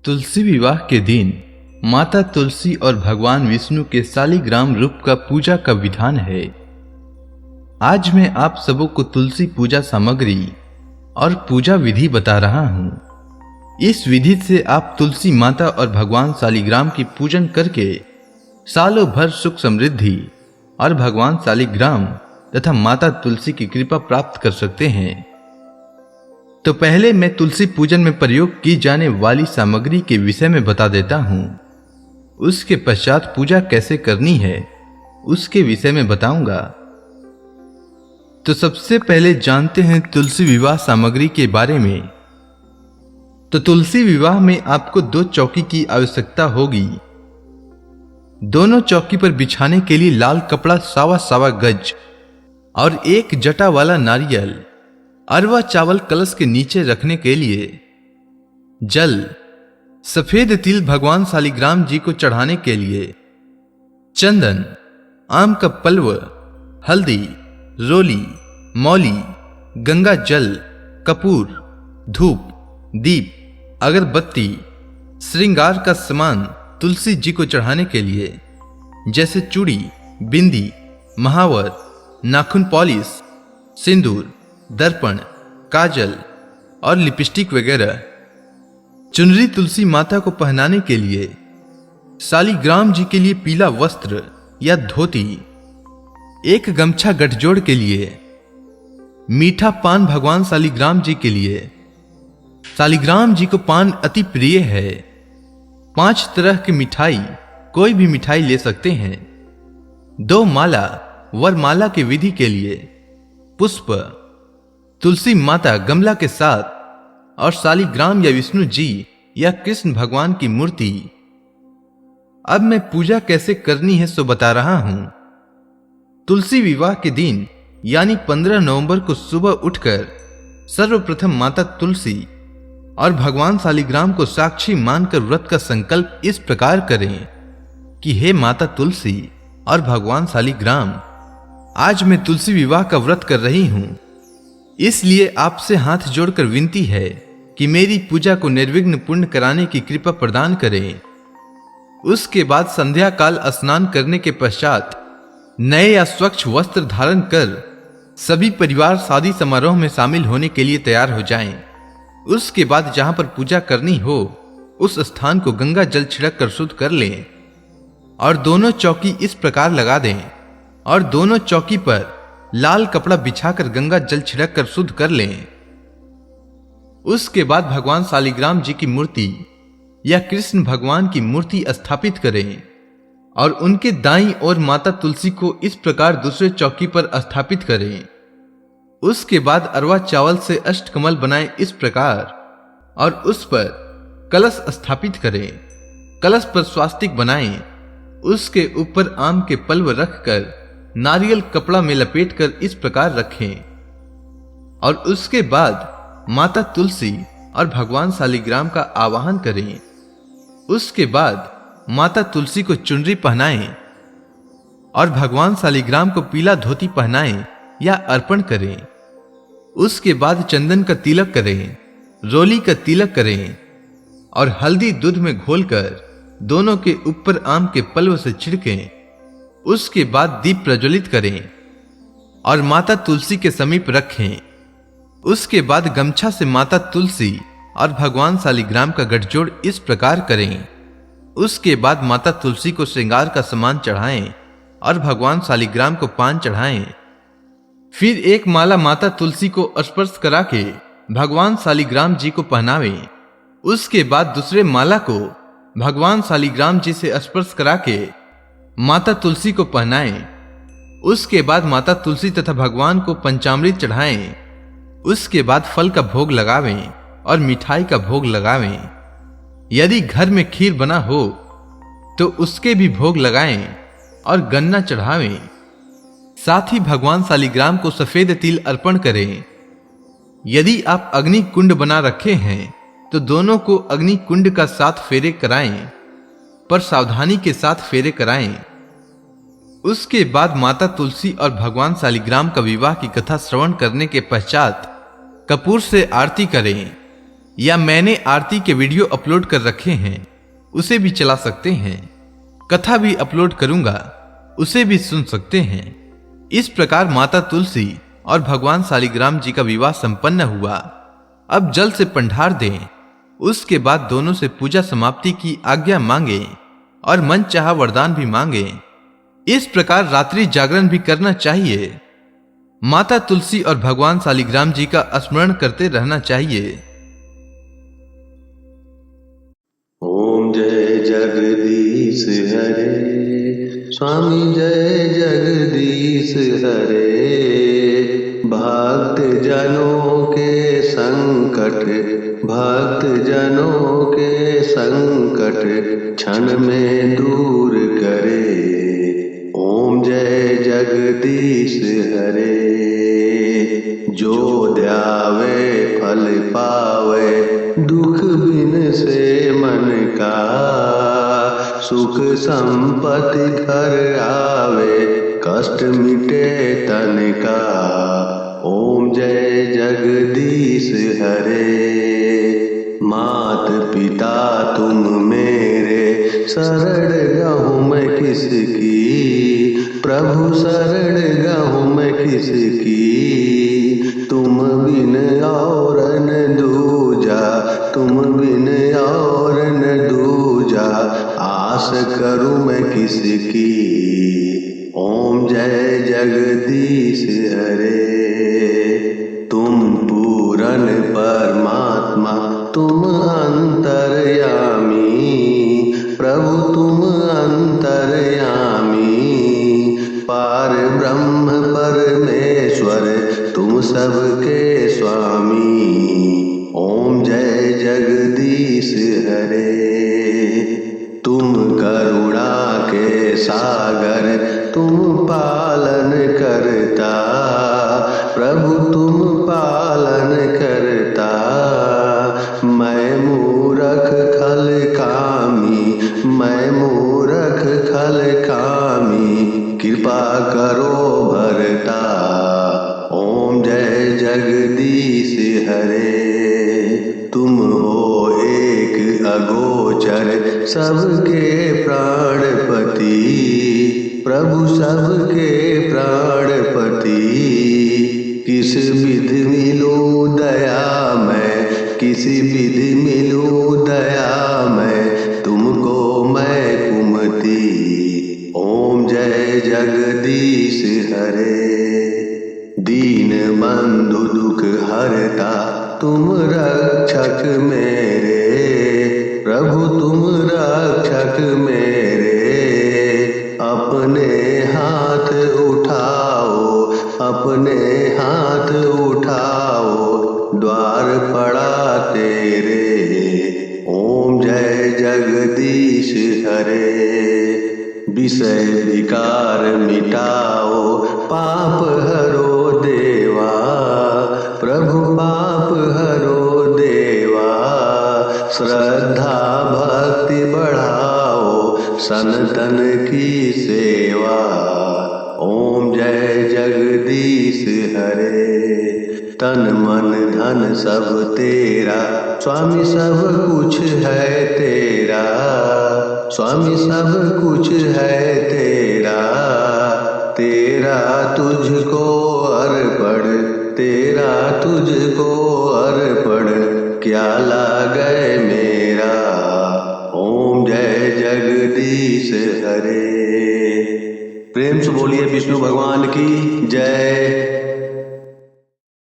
तुलसी विवाह के दिन माता तुलसी और भगवान विष्णु के शालिग्राम रूप का पूजा का विधान है। आज मैं आप सबों को तुलसी पूजा सामग्री और पूजा विधि बता रहा हूं। इस विधि से आप तुलसी माता और भगवान शालिग्राम की पूजन करके सालों भर सुख समृद्धि और भगवान शालिग्राम तथा माता तुलसी की कृपा प्राप्त कर सकते हैं। तो पहले मैं तुलसी पूजन में प्रयोग की जाने वाली सामग्री के विषय में बता देता हूं। उसके पश्चात पूजा कैसे करनी है उसके विषय में बताऊंगा। तो सबसे पहले जानते हैं तुलसी विवाह सामग्री के बारे में। तो तुलसी विवाह में आपको 2 चौकी की आवश्यकता होगी। दोनों चौकी पर बिछाने के लिए लाल कपड़ा सावा सावा गज और 1 जटा वाला नारियल, अरवा चावल कलश के नीचे रखने के लिए, जल, सफेद तिल भगवान शालिग्राम जी को चढ़ाने के लिए, चंदन, आम का पल्व, हल्दी, रोली, मौली, गंगा जल, कपूर, धूप, दीप, अगरबत्ती, श्रृंगार का सामान तुलसी जी को चढ़ाने के लिए, जैसे चूड़ी, बिंदी, महावर, नाखून पॉलिश, सिंदूर, दर्पण, काजल और लिपस्टिक वगैरह। चुनरी तुलसी माता को पहनाने के लिए, शालिग्राम जी के लिए पीला वस्त्र या धोती, 1 गमछा गठजोड़ के लिए, मीठा पान भगवान शालिग्राम जी के लिए। शालिग्राम जी को पान अति प्रिय है। 5 तरह की मिठाई, कोई भी मिठाई ले सकते हैं। 2 माला वरमाला की विधि के लिए, पुष्प, तुलसी माता गमला के साथ और शालिग्राम या विष्णु जी या कृष्ण भगवान की मूर्ति। अब मैं पूजा कैसे करनी है सो बता रहा हूं। तुलसी विवाह के दिन यानी 15 नवंबर को सुबह उठकर सर्वप्रथम माता तुलसी और भगवान शालिग्राम को साक्षी मानकर व्रत का संकल्प इस प्रकार करें कि हे माता तुलसी और भगवान शालिग्राम, आज मैं तुलसी विवाह का व्रत कर रही हूं, इसलिए आपसे हाथ जोड़कर विनती है कि मेरी पूजा को निर्विघ्न पूर्ण कराने की कृपा प्रदान करें। उसके बाद संध्या काल स्नान करने के पश्चात नए या स्वच्छ वस्त्र धारण कर सभी परिवार शादी समारोह में शामिल होने के लिए तैयार हो जाएं। उसके बाद जहां पर पूजा करनी हो उस स्थान को गंगा जल छिड़क कर शुद्ध कर लें और दोनों चौकी इस प्रकार लगा दें और दोनों चौकी पर लाल कपड़ा बिछाकर गंगा जल छिड़क कर शुद्ध कर लें। उसके बाद भगवान शालिग्राम जी की मूर्ति या कृष्ण भगवान की मूर्ति स्थापित करें और उनके दाईं ओर माता तुलसी को इस प्रकार दूसरे चौकी पर स्थापित करें। उसके बाद अरवा चावल से अष्टकमल बनाएं इस प्रकार और उस पर कलश स्थापित करें। कलश पर स्वास्तिक बनाएं। उसके ऊपर आम के पल्व रखकर नारियल कपड़ा में लपेटकर इस प्रकार रखें और उसके बाद माता तुलसी और भगवान शालिग्राम का आवाहन करें। उसके बाद माता तुलसी को चुनरी पहनाएं और भगवान शालिग्राम को पीला धोती पहनाएं या अर्पण करें। उसके बाद चंदन का तिलक करें, रोली का तिलक करें और हल्दी दूध में घोलकर दोनों के ऊपर आम के पल्व से छिड़कें। उसके बाद दीप प्रज्वलित करें और माता तुलसी के समीप रखें। उसके बाद गमछा से माता तुलसी और भगवान शालिग्राम का गठजोड़ इस प्रकार करें। उसके बाद माता तुलसी को श्रृंगार का सामान चढ़ाएं और भगवान शालिग्राम को पान चढ़ाएं। फिर 1 माला माता तुलसी को स्पर्श करा के भगवान शालिग्राम जी को पहनावें। उसके बाद दूसरे माला को भगवान शालिग्राम जी से स्पर्श करा के माता तुलसी को पहनाएं। उसके बाद माता तुलसी तथा भगवान को पंचामृत चढ़ाएं। उसके बाद फल का भोग लगावें और मिठाई का भोग लगावें। यदि घर में खीर बना हो तो उसके भी भोग लगाएं और गन्ना चढ़ावें। साथ ही भगवान शालिग्राम को सफेद तिल अर्पण करें। यदि आप अग्नि कुंड बना रखे हैं तो दोनों को अग्नि कुंड का 7 फेरे कराएं, पर सावधानी के साथ फेरे कराएं। उसके बाद माता तुलसी और भगवान शालिग्राम का विवाह की कथा श्रवण करने के पश्चात कपूर से आरती करें या मैंने आरती के वीडियो अपलोड कर रखे हैं, उसे भी चला सकते हैं। कथा भी अपलोड करूंगा, उसे भी सुन सकते हैं। इस प्रकार माता तुलसी और भगवान शालिग्राम जी का विवाह संपन्न हुआ। अब जल्द से पंडार दें, उसके बाद दोनों से पूजा समाप्ति की आज्ञा मांगे और मन चाहा वरदान भी मांगे। इस प्रकार रात्रि जागरण भी करना चाहिए। माता तुलसी और भगवान शालिग्राम जी का स्मरण करते रहना चाहिए। ओम जय जगदीश हरे, स्वामी जय जगदीश हरे। भक्त जनों के संकट, भक्त जनों के संकट क्षण में दूर करे। ओम जय जगदीश हरे। जो ध्यावे फल पावे, दुख बिन से मन का। सुख संपत्ति घर आवे, कष्ट मिटे तन का। ओम जय जगदीश हरे। मात पिता तुम मेरे, शरण गहूँ मैं किसकी। प्रभु शरण गहूँ मैं किसकी। तुम बिन और न दूजा, तुम बिन और न दूजा। आस करूँ मैं किसकी। ओम जय जगदीश हरे। तुम पूरन परमात्मा, तुम अंतर्यामी। प्रभु तुम अंतर्यामी। पार ब्रह्म परमेश्वर, तुम सबके स्वामी। ओम जय जगदीश हरे। तुम करुणा के सागर, तुम पालन करता। प्रभु तुम पालन करता। मैं मूरख खल कामी, मैं मूरख खल कामी। कृपा करो भरता। ओम जय जगदीश हरे। तुम हो एक अगोचर, सबके प्राणपति। प्रभु सबके प्राणपति। किस विधि मिलूं दया मैं, किसी विधि मिलूं दया मैं। तुमको मैं कुमति। ओम जय जगदीश हरे। दीन बंधु दुख हरता, तुम रक्षक मेरे। प्रभु तुम रक्षक मेरे। अपने हाथ उठाओ, अपने हाथ उठाओ। द्वार पड़ा तेरे। ओम जय जगदीश हरे। विषय विकार मिटाओ, पाप हरो देवा। प्रभु पाप हरो देवा। श्रद्धा भक्ति बढ़ाओ, सनातन की सेवा। ओम जय जगदीश हरे। तन मन धन सब तेरा, स्वामी सब कुछ है तेरा। स्वामी सब कुछ है तेरा। तेरा तुझको अर्पण, तेरा तुझको अर्पण। क्या लागे मेरा। ओम जय जगदीश हरे। प्रेम से बोलिए विष्णु भगवान की जय।